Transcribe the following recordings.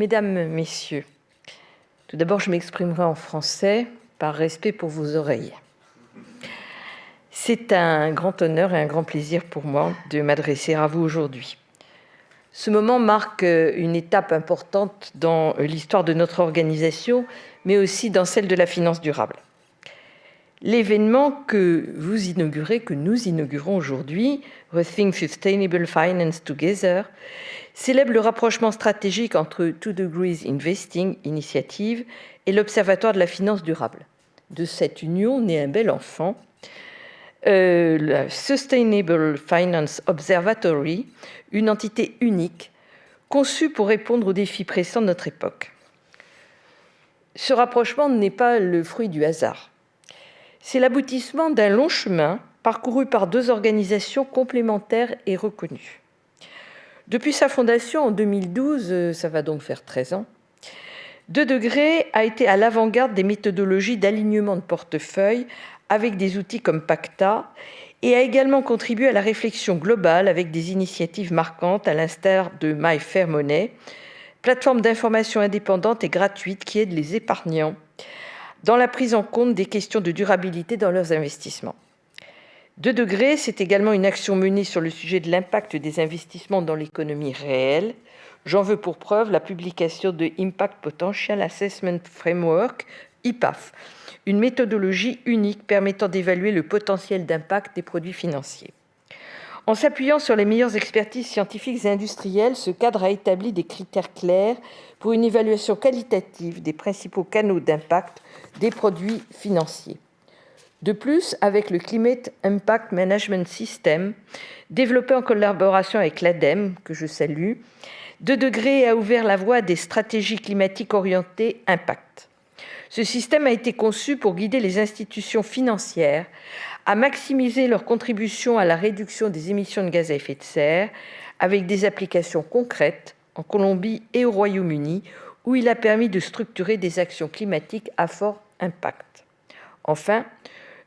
Mesdames, Messieurs, tout d'abord, je m'exprimerai en français par respect pour vos oreilles. C'est un grand honneur et un grand plaisir pour moi de m'adresser à vous aujourd'hui. Ce moment marque une étape importante dans l'histoire de notre organisation, mais aussi dans celle de la finance durable. L'événement que nous inaugurons aujourd'hui, Rethink Sustainable Finance Together, célèbre le rapprochement stratégique entre 2 Degrees Investing Initiative et l'Observatoire de la finance durable. De cette union naît un bel enfant, la Sustainable Finance Observatory, une entité unique conçue pour répondre aux défis pressants de notre époque. Ce rapprochement n'est pas le fruit du hasard. C'est l'aboutissement d'un long chemin parcouru par 2 organisations complémentaires et reconnues. Depuis sa fondation en 2012, ça va donc faire 13 ans, 2 Degrés a été à l'avant-garde des méthodologies d'alignement de portefeuille avec des outils comme Pacta et a également contribué à la réflexion globale avec des initiatives marquantes à l'instar de My Fair Money, plateforme d'information indépendante et gratuite qui aide les épargnants dans la prise en compte des questions de durabilité dans leurs investissements. 2 Degrés, c'est également une action menée sur le sujet de l'impact des investissements dans l'économie réelle. J'en veux pour preuve la publication de Impact Potential Assessment Framework, IPAF, une méthodologie unique permettant d'évaluer le potentiel d'impact des produits financiers. En s'appuyant sur les meilleures expertises scientifiques et industrielles, ce cadre a établi des critères clairs pour une évaluation qualitative des principaux canaux d'impact des produits financiers. De plus, avec le Climate Impact Management System, développé en collaboration avec l'ADEME, que je salue, 2 Degrés a ouvert la voie des stratégies climatiques orientées impact. Ce système a été conçu pour guider les institutions financières à maximiser leur contribution à la réduction des émissions de gaz à effet de serre, avec des applications concrètes en Colombie et au Royaume-Uni, où il a permis de structurer des actions climatiques à fort impact. Enfin,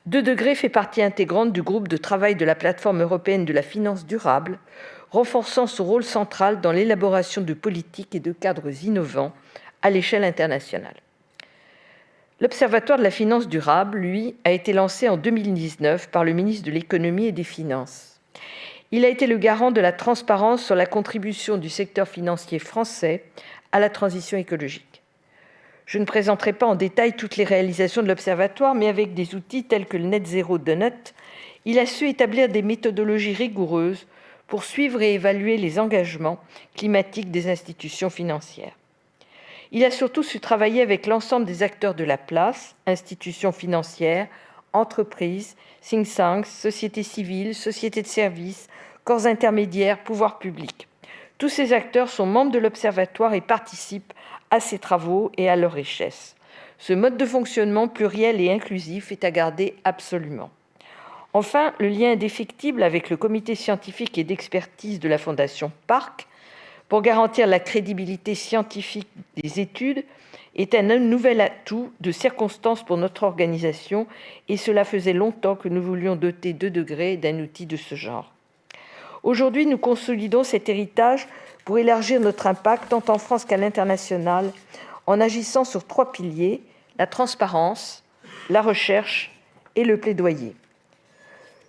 2 Degrés fait partie intégrante du groupe de travail de la plateforme européenne de la finance durable, renforçant son rôle central dans l'élaboration de politiques et de cadres innovants à l'échelle internationale. L'Observatoire de la finance durable, lui, a été lancé en 2019 par le ministre de l'Économie et des Finances. Il a été le garant de la transparence sur la contribution du secteur financier français à la transition écologique. Je ne présenterai pas en détail toutes les réalisations de l'Observatoire, mais avec des outils tels que le Net Zero Donut, il a su établir des méthodologies rigoureuses pour suivre et évaluer les engagements climatiques des institutions financières. Il a surtout su travailler avec l'ensemble des acteurs de la place, institutions financières, entreprises, think tanks, sociétés civiles, sociétés de services, corps intermédiaires, pouvoirs publics. Tous ces acteurs sont membres de l'Observatoire et participent à ses travaux et à leur richesse. Ce mode de fonctionnement pluriel et inclusif est à garder absolument. Enfin, le lien indéfectible avec le comité scientifique et d'expertise de la Fondation PARC pour garantir la crédibilité scientifique des études est un nouvel atout de circonstance pour notre organisation et cela faisait longtemps que nous voulions doter 2 Degrés d'un outil de ce genre. Aujourd'hui, nous consolidons cet héritage pour élargir notre impact tant en France qu'à l'international en agissant sur 3 piliers, la transparence, la recherche et le plaidoyer.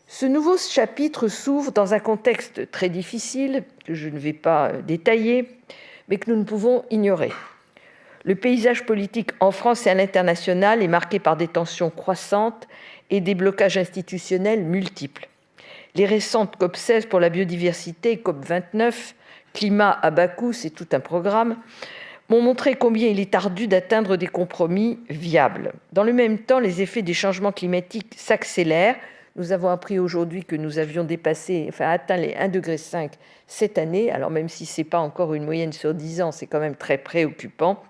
Ce nouveau chapitre s'ouvre dans un contexte très difficile, que je ne vais pas détailler, mais que nous ne pouvons ignorer. Le paysage politique en France et à l'international est marqué par des tensions croissantes et des blocages institutionnels multiples. Les récentes COP16 pour la biodiversité et COP29, climat à bas coût, c'est tout un programme, m'ont montré combien il est ardu d'atteindre des compromis viables. Dans le même temps, les effets des changements climatiques s'accélèrent. Nous avons appris aujourd'hui que nous avions atteint les 1,5 degré cette année. Alors même si ce n'est pas encore une moyenne sur 10 ans, c'est quand même très préoccupant.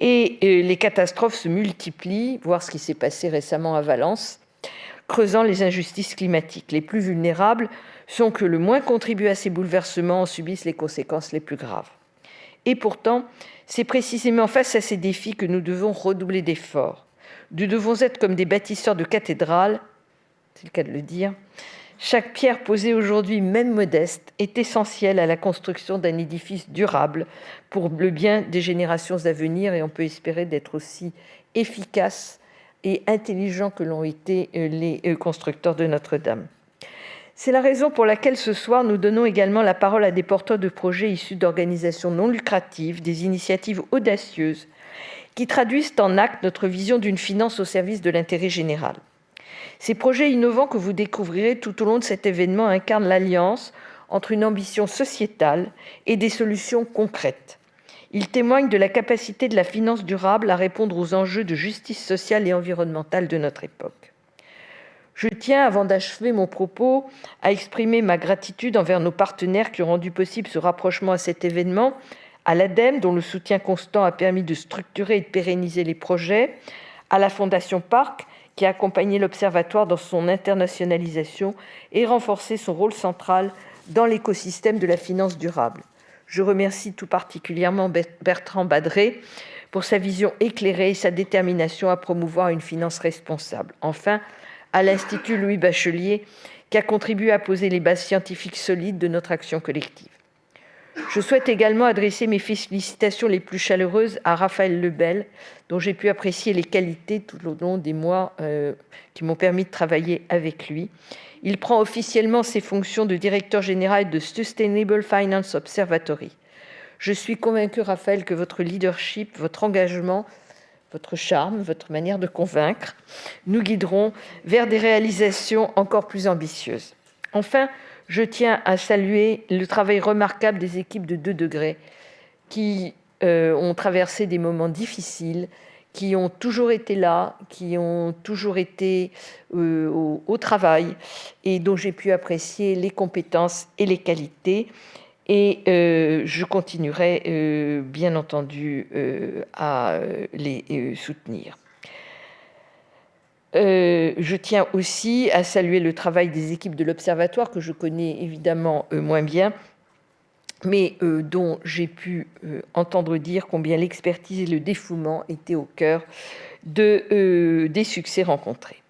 Et les catastrophes se multiplient, voir ce qui s'est passé récemment à Valence, creusant les injustices climatiques. Les plus vulnérables sont que le moins contribuent à ces bouleversements en subissent les conséquences les plus graves. Et pourtant, c'est précisément face à ces défis que nous devons redoubler d'efforts. Nous devons être comme des bâtisseurs de cathédrales, c'est le cas de le dire, Chaque pierre posée aujourd'hui, même modeste, est essentielle à la construction d'un édifice durable pour le bien des générations à venir, et on peut espérer d'être aussi efficace et intelligent que l'ont été les constructeurs de Notre-Dame. C'est la raison pour laquelle ce soir, nous donnons également la parole à des porteurs de projets issus d'organisations non lucratives, des initiatives audacieuses qui traduisent en actes notre vision d'une finance au service de l'intérêt général. Ces projets innovants que vous découvrirez tout au long de cet événement incarnent l'alliance entre une ambition sociétale et des solutions concrètes. Ils témoignent de la capacité de la finance durable à répondre aux enjeux de justice sociale et environnementale de notre époque. Je tiens, avant d'achever mon propos, à exprimer ma gratitude envers nos partenaires qui ont rendu possible ce rapprochement à cet événement, à l'ADEME, dont le soutien constant a permis de structurer et de pérenniser les projets, à la Fondation Parc, qui a accompagné l'Observatoire dans son internationalisation et renforcé son rôle central dans l'écosystème de la finance durable. Je remercie tout particulièrement Bertrand Badré pour sa vision éclairée et sa détermination à promouvoir une finance responsable. Enfin, à l'Institut Louis Bachelier, qui a contribué à poser les bases scientifiques solides de notre action collective. Je souhaite également adresser mes félicitations les plus chaleureuses à Raphaël Lebel, dont j'ai pu apprécier les qualités tout au long des mois qui m'ont permis de travailler avec lui. Il prend officiellement ses fonctions de directeur général de Sustainable Finance Observatory. Je suis convaincue, Raphaël, que votre leadership, votre engagement, votre charme, votre manière de convaincre, nous guideront vers des réalisations encore plus ambitieuses. Enfin, je tiens à saluer le travail remarquable des équipes de 2 degrés qui ont traversé des moments difficiles, qui ont toujours été là, qui ont toujours été au travail et dont j'ai pu apprécier les compétences et les qualités. Et je continuerai, bien entendu, à les soutenir. Je tiens aussi à saluer le travail des équipes de l'Observatoire, que je connais évidemment moins bien, mais dont j'ai pu entendre dire combien l'expertise et le dévouement étaient au cœur des succès rencontrés.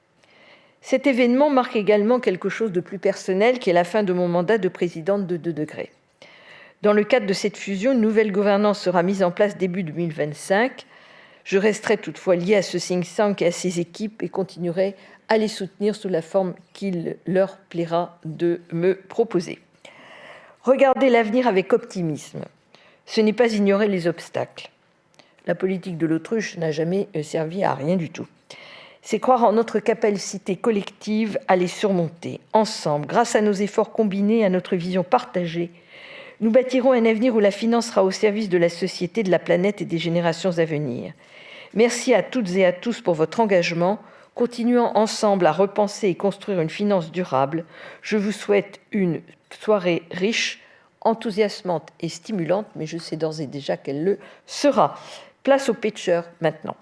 Cet événement marque également quelque chose de plus personnel, qui est la fin de mon mandat de présidente de 2 degrés. Dans le cadre de cette fusion, une nouvelle gouvernance sera mise en place début 2025. Je resterai toutefois liée à ce think tank et à ses équipes et continuerai à les soutenir sous la forme qu'il leur plaira de me proposer. Regarder l'avenir avec optimisme, ce n'est pas ignorer les obstacles. La politique de l'autruche n'a jamais servi à rien du tout. C'est croire en notre capacité collective à les surmonter. Ensemble, grâce à nos efforts combinés, à notre vision partagée, nous bâtirons un avenir où la finance sera au service de la société, de la planète et des générations à venir. Merci à toutes et à tous pour votre engagement. Continuons ensemble à repenser et construire une finance durable. Je vous souhaite une soirée riche, enthousiasmante et stimulante, mais je sais d'ores et déjà qu'elle le sera. Place au pitcher maintenant.